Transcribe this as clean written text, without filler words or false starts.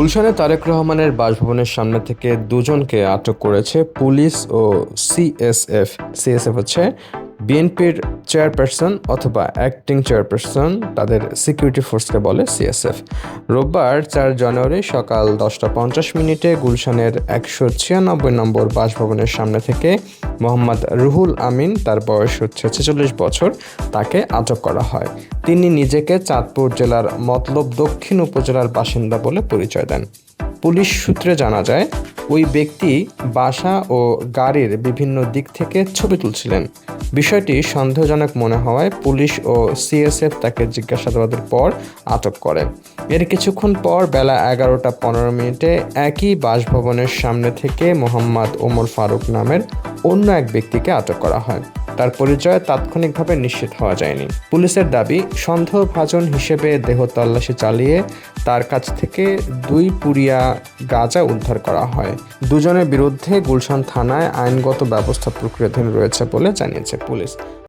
গুলশানে তারেক রহমানের বাসভবনের সামনে থেকে দুজনকে আটক করেছে পুলিশ ও সিএসএফ। সিএসএফ হচ্ছে বিএনপির চেয়ারপারসন অথবা অ্যাক্টিং চেয়ারপারসন, তাদের সিকিউরিটি ফোর্সকে বলে সিএসএফ। রোববার 4 জানুয়ারি সকাল 10টা 50 মিনিটে গুলশানের 196 নম্বর বাসভবনের সামনে থেকে মোহাম্মদ রুহুল আমিন, তার বয়স হচ্ছে 46 বছর, তাকে আটক করা হয়। তিনি নিজেকে চাঁদপুর জেলার মতলব দক্ষিণ উপজেলার বাসিন্দা বলে পরিচয় দেন। পুলিশ সূত্রে জানা যায়, ওই ব্যক্তি বাসা ও গাড়ির বিভিন্ন দিক থেকে ছবি তুলছিলেন। বিষয়টি সন্দেহজনক মনে হওয়ায় পুলিশ ও সিএসএফ তাকে জিজ্ঞাসাবাদের পর আটক করে। এর কিছুক্ষণ পর বেলা 11টা 15 মিনিটে একই বাসভবনের সামনে থেকে মোহাম্মদ ওমর ফারুক নামের অন্য এক ব্যক্তিকে আটক করা হয়। তার পরিচয় তাৎক্ষণিকভাবে নিশ্চিত হওয়া যায়নি। পুলিশের দাবি, সন্দেহভাজন হিসেবে দেহ তল্লাশি চালিয়ে তার কাছ থেকে 2 পুরিয়া গাঁজা উদ্ধার করা হয়। দুজনের বিরুদ্ধে গুলশান থানায় আইনগত ব্যবস্থা প্রক্রিয়াধীন রয়েছে বলে জানিয়েছে পুলিশ।